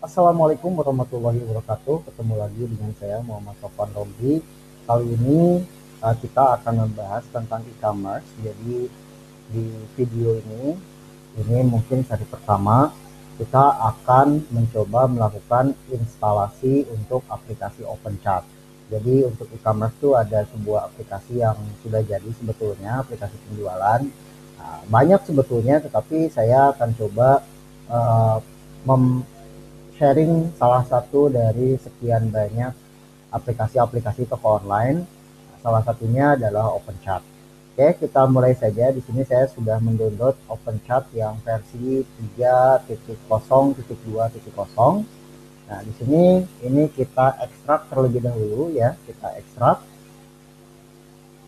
Assalamualaikum warahmatullahi wabarakatuh. Ketemu lagi dengan saya Muhammad Sofwan Romli. Kali ini kita akan membahas tentang e-commerce. Jadi di video ini mungkin seri pertama kita akan mencoba melakukan instalasi untuk aplikasi OpenChat. Jadi untuk e-commerce itu ada sebuah aplikasi yang sudah jadi sebetulnya, aplikasi penjualan. Nah, banyak sebetulnya, tetapi saya akan coba uh, sharing salah satu dari sekian banyak aplikasi-aplikasi toko online. Salah satunya adalah OpenChat. Oke, kita mulai saja. Di sini saya sudah mendownload OpenChat yang versi 3.0.2.0. Nah, di sini ini kita ekstrak terlebih dahulu ya. Kita ekstrak.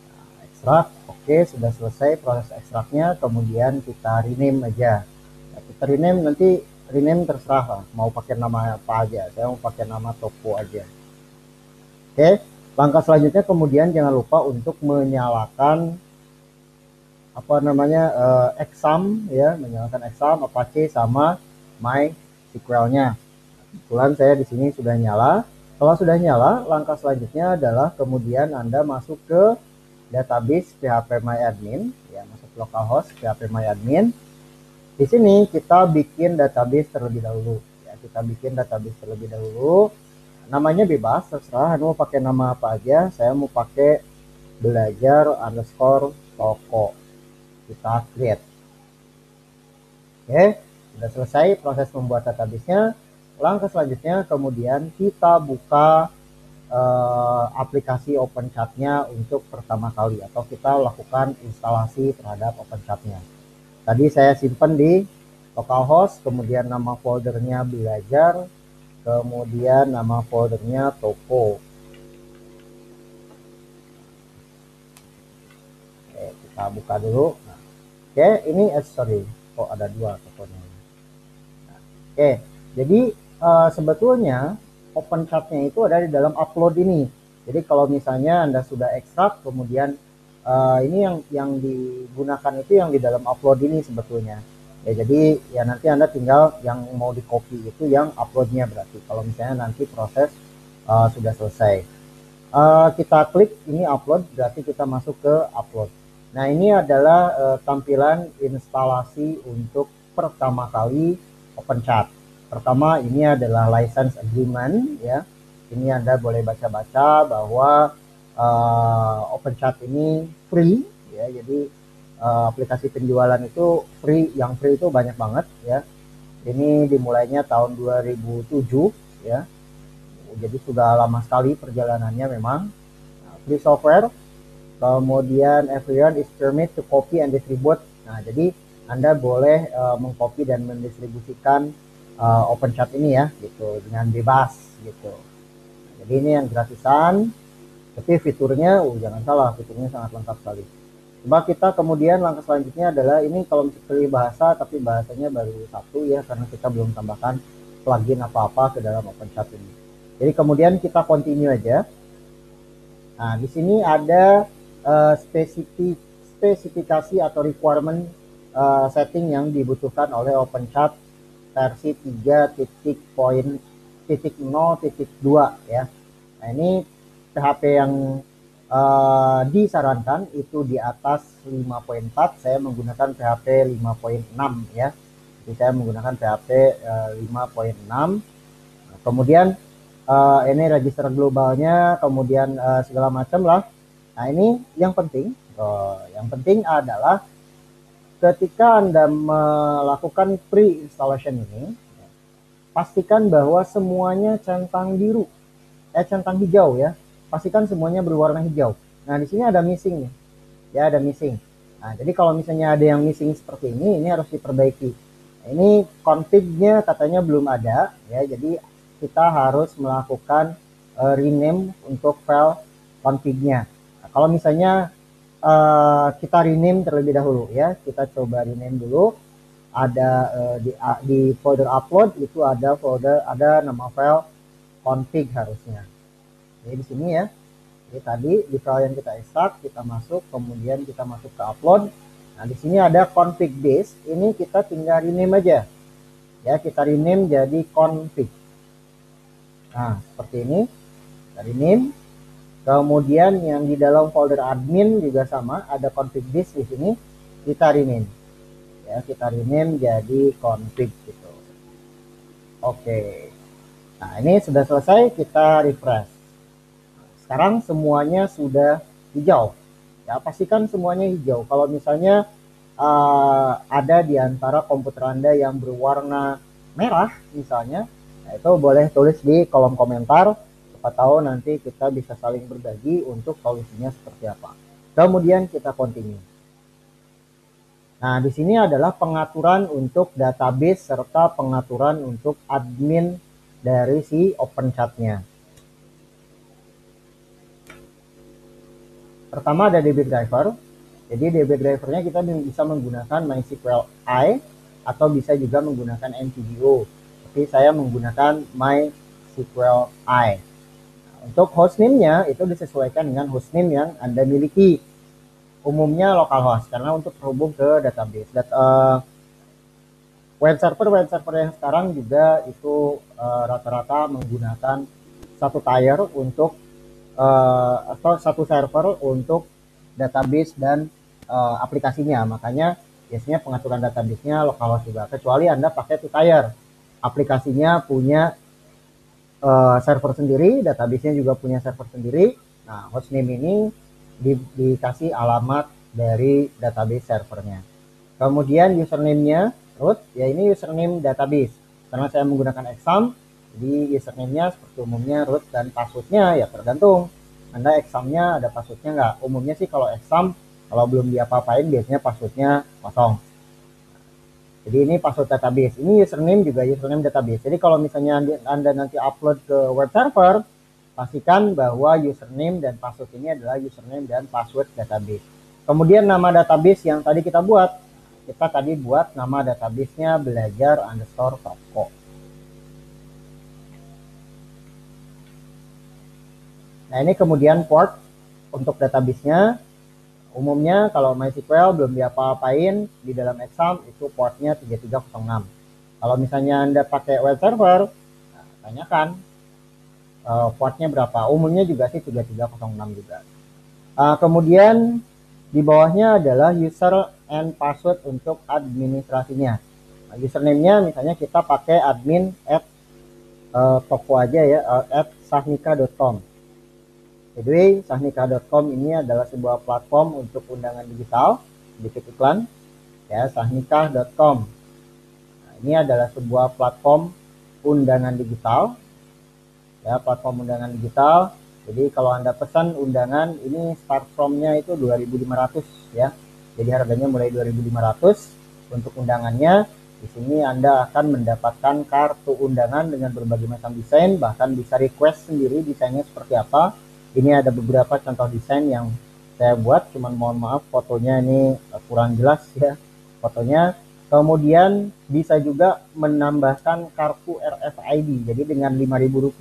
Nah, ekstrak. Oke, sudah selesai proses ekstraknya. Kemudian kita rename aja. Nah, kita rename nanti terserah lah, mau pakai nama apa aja. Saya mau pakai nama toko aja. Oke, langkah selanjutnya kemudian jangan lupa untuk menyalakan apa namanya exam ya, menyalakan exam Apache sama MySQL-nya. Kebetulan saya di sini sudah nyala. Kalau sudah nyala, langkah selanjutnya adalah kemudian Anda masuk ke database phpMyAdmin ya, masuk localhost phpMyAdmin. Di sini kita bikin database terlebih dahulu ya, kita bikin database terlebih dahulu. Namanya bebas, terserah Anda mau pakai nama apa aja. Saya mau pakai belajar_toko. Kita create. Oke, sudah selesai proses membuat database-nya. Langkah selanjutnya kemudian kita buka aplikasi OpenChat-nya untuk pertama kali, atau kita lakukan instalasi terhadap OpenChat-nya. Tadi saya simpan di localhost, kemudian nama foldernya belajar, kemudian nama foldernya toko. Oke, kita buka dulu. Nah, oke, ini sorry, kok ada dua tokonya. Nah, oke, jadi sebetulnya OpenChat-nya itu ada di dalam upload ini. Jadi kalau misalnya Anda sudah ekstrak, kemudian ini yang digunakan itu yang di dalam upload ini sebetulnya. Ya, jadi ya nanti Anda tinggal yang mau di copy itu yang uploadnya berarti. Kalau misalnya nanti proses sudah selesai. Kita klik ini upload, berarti kita masuk ke upload. Nah, ini adalah tampilan instalasi untuk pertama kali OpenChat. Pertama, ini adalah license agreement ya. Ini Anda boleh baca-baca bahwa OpenChat ini free ya. Jadi aplikasi penjualan itu free, yang free itu banyak banget ya. Ini dimulainya tahun 2007 ya. Jadi sudah lama sekali perjalanannya memang. Nah, free software. Kemudian everyone is permit to copy and distribute. Nah, jadi Anda boleh mengcopy dan mendistribusikan OpenChat ini ya, gitu, dengan bebas gitu. Jadi ini yang gratisan, tapi fiturnya, jangan salah, fiturnya sangat lengkap sekali. Coba kita kemudian langkah selanjutnya adalah ini kalau pilih bahasa, tapi bahasanya baru satu ya, karena kita belum tambahkan plugin apa-apa ke dalam OpenChat ini. Jadi kemudian kita continue aja. Nah, di sini ada spesifikasi atau requirement setting yang dibutuhkan oleh OpenChat versi 3.0.2 ya. Nah, ini PHP yang disarankan itu di atas 5.4. Saya menggunakan PHP 5.6 ya. Jadi saya menggunakan PHP 5.6. Nah, kemudian ini register globalnya, kemudian segala macam lah. Nah, ini yang penting. Yang penting adalah ketika Anda melakukan pre-installation ini, pastikan bahwa semuanya centang biru, centang hijau ya. Pastikan semuanya berwarna hijau. Nah, di sini ada missing nih. Ya, ada missing. Nah, jadi kalau misalnya ada yang missing seperti ini harus diperbaiki. Nah, ini config-nya katanya belum ada ya. Jadi kita harus melakukan rename untuk file config-nya. Nah, kalau misalnya kita rename terlebih dahulu ya, kita coba rename dulu. Ada di folder upload itu ada nama file config harusnya. Jadi di sini ya. Jadi tadi di file yang kita ekstrak, kita masuk, kemudian kita masuk ke upload. Nah, di sini ada config base, ini kita tinggal rename aja. Ya, kita rename jadi config. Nah, seperti ini dari NIM. Kemudian yang di dalam folder admin juga sama, ada config disk di sini, kita rename. Ya, kita rename jadi config gitu. Oke. Nah, ini sudah selesai, kita refresh. Sekarang semuanya sudah hijau. Ya, pastikan semuanya hijau. Kalau misalnya ada di antara komputer Anda yang berwarna merah misalnya, nah itu boleh tulis di kolom komentar. Siapa tahu nanti kita bisa saling berbagi untuk solusinya seperti apa. Kemudian kita continue. Nah, di sini adalah pengaturan untuk database serta pengaturan untuk admin dari si OpenChat-nya. Pertama ada DB driver. Jadi DB drivernya kita bisa menggunakan MySQLi atau bisa juga menggunakan MTGO. Tapi saya menggunakan MySQLi. Untuk hostname-nya itu disesuaikan dengan hostname yang Anda miliki. Umumnya localhost karena untuk terhubung ke database. Web server yang sekarang juga itu rata-rata menggunakan satu tier untuk atau satu server untuk database dan aplikasinya. Makanya biasanya pengaturan database-nya localhost juga. Kecuali Anda pakai two tier. Aplikasinya punya server sendiri, database-nya juga punya server sendiri. Nah, hostname ini dikasih alamat dari database servernya. Kemudian username-nya root, ya ini username database. Karena saya menggunakan exam, jadi username-nya seperti umumnya root, dan password-nya ya tergantung. Anda exam-nya ada password-nya nggak? Umumnya sih kalau exam, kalau belum diapa-apain biasanya password-nya kosong. Jadi ini password database. Ini username juga username database. Jadi kalau misalnya Anda nanti upload ke web server, pastikan bahwa username dan password ini adalah username dan password database. Kemudian nama database yang tadi kita buat, kita tadi buat nama database-nya belajar_toko. Nah, ini kemudian port untuk database-nya. Umumnya kalau MySQL belum diapa-apain di dalam exam itu portnya 3306. Kalau misalnya Anda pakai web server, nah, tanyakan portnya berapa. Umumnya juga sih 3306 juga. Kemudian di bawahnya adalah user and password untuk administrasinya. Nah, username-nya misalnya kita pakai admin @toko aja ya, @sahnika.com. Jadi sahnika.com ini adalah sebuah platform untuk undangan digital, sedikit iklan ya, sahnika.com. Nah, ini adalah sebuah platform undangan digital ya, platform undangan digital. Jadi kalau Anda pesan undangan ini start from-nya itu 2.500 ya. Jadi harganya mulai 2.500 untuk undangannya. Di sini Anda akan mendapatkan kartu undangan dengan berbagai macam desain, bahkan bisa request sendiri desainnya seperti apa. Ini ada beberapa contoh desain yang saya buat, cuman mohon maaf fotonya ini kurang jelas ya fotonya. Kemudian bisa juga menambahkan kartu RFID. Jadi dengan Rp5.000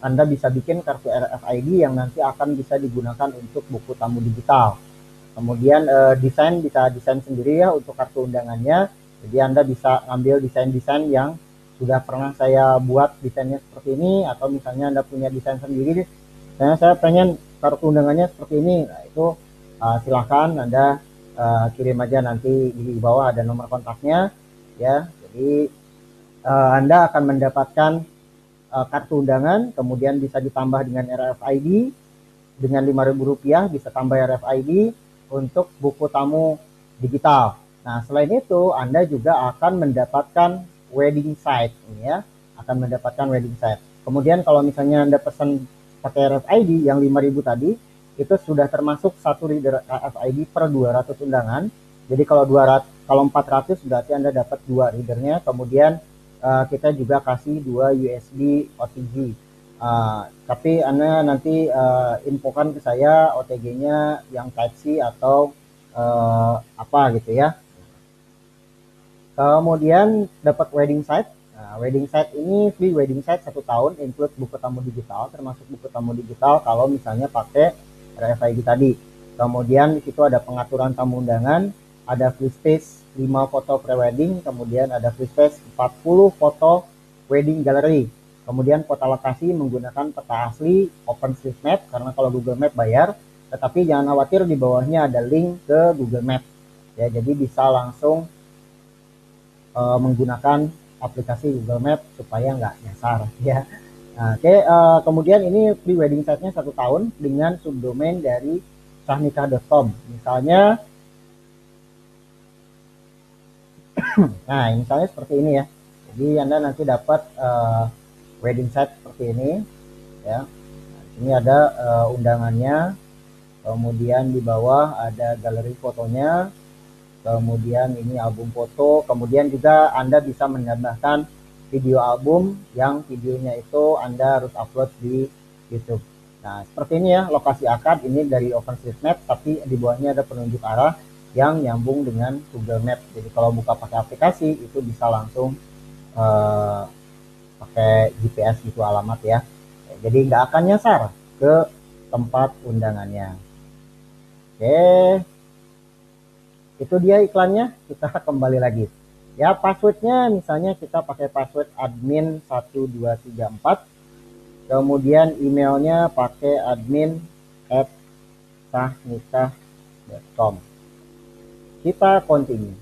Anda bisa bikin kartu RFID yang nanti akan bisa digunakan untuk buku tamu digital. Kemudian desain bisa desain sendiri ya untuk kartu undangannya. Jadi Anda bisa ngambil desain-desain yang sudah pernah saya buat desainnya seperti ini, atau misalnya Anda punya desain sendiri. Saya pengen kartu undangannya seperti ini. Nah, itu silakan Anda kirim aja, nanti di bawah ada nomor kontaknya ya. Jadi Anda akan mendapatkan kartu undangan, kemudian bisa ditambah dengan RFID. Dengan Rp5.000 bisa tambah RFID untuk buku tamu digital. Nah, selain itu Anda juga akan mendapatkan wedding site ini ya, akan mendapatkan wedding site. Kemudian kalau misalnya Anda pesan pakai RFID yang 5.000 tadi, itu sudah termasuk satu reader RFID per 200 undangan. Jadi kalau 400 berarti Anda dapat 2 readernya. Kemudian kita juga kasih 2 USB OTG. Tapi Anda nanti infokan ke saya OTG-nya yang Type-C atau apa gitu ya. Kemudian dapat wedding site. Nah, wedding site ini free wedding site 1 tahun, include buku tamu digital, termasuk buku tamu digital kalau misalnya pakai RFID tadi. Kemudian di situ ada pengaturan tamu undangan, ada free space 5 foto pre-wedding, kemudian ada free space 40 foto wedding gallery. Kemudian kota lokasi menggunakan peta asli OpenStreetMap, karena kalau Google Map bayar. Tetapi jangan khawatir, di bawahnya ada link ke Google Map. Ya, jadi bisa langsung menggunakan aplikasi Google Map supaya nggak nyasar ya. Nah, oke, kemudian ini pre-wedding site-nya 1 tahun dengan subdomain dari sahnikah.com. Misalnya, nah misalnya seperti ini ya. Jadi Anda nanti dapat wedding site seperti ini ya. Nah, ini ada undangannya, kemudian di bawah ada galeri fotonya, kemudian ini album foto, kemudian juga Anda bisa menambahkan video album yang videonya itu Anda harus upload di YouTube. Nah, seperti ini ya lokasi akad ini dari OpenStreetMap, tapi di bawahnya ada penunjuk arah yang nyambung dengan Google Map. Jadi kalau buka pakai aplikasi itu bisa langsung pakai GPS itu alamat ya. Jadi nggak akan nyasar ke tempat undangannya. Oke, itu dia iklannya. Kita kembali lagi. Ya, passwordnya misalnya kita pakai password admin 1234. Kemudian emailnya pakai admin@sahnikah.com. Kita continue.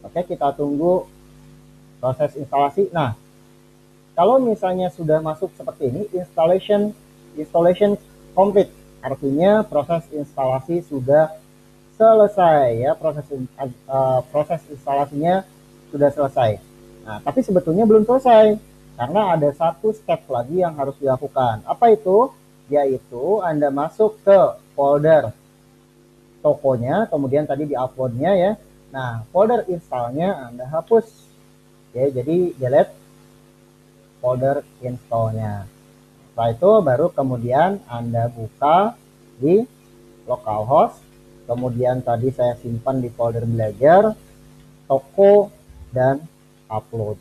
Oke, kita tunggu proses instalasi. Nah, kalau misalnya sudah masuk seperti ini, installation complete. Artinya proses instalasi sudah selesai ya, proses instalasinya sudah selesai. Nah, tapi sebetulnya belum selesai karena ada satu step lagi yang harus dilakukan. Apa itu? Yaitu Anda masuk ke folder tokonya, kemudian tadi di-uploadnya ya. Nah, folder installnya Anda hapus. Oke, jadi delete folder installnya. Setelah itu baru kemudian Anda buka di localhost, kemudian tadi saya simpan di folder belajar, toko, dan upload.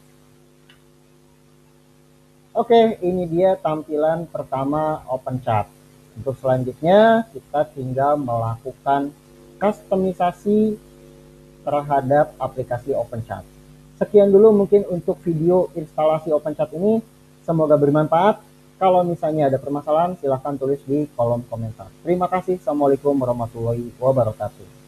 Oke, ini dia tampilan pertama OpenChart. Untuk selanjutnya kita tinggal melakukan customisasi terhadap aplikasi OpenChart. Sekian dulu mungkin untuk video instalasi OpenChart ini. Semoga bermanfaat. Kalau misalnya ada permasalahan, silahkan tulis di kolom komentar. Terima kasih. Assalamualaikum warahmatullahi wabarakatuh.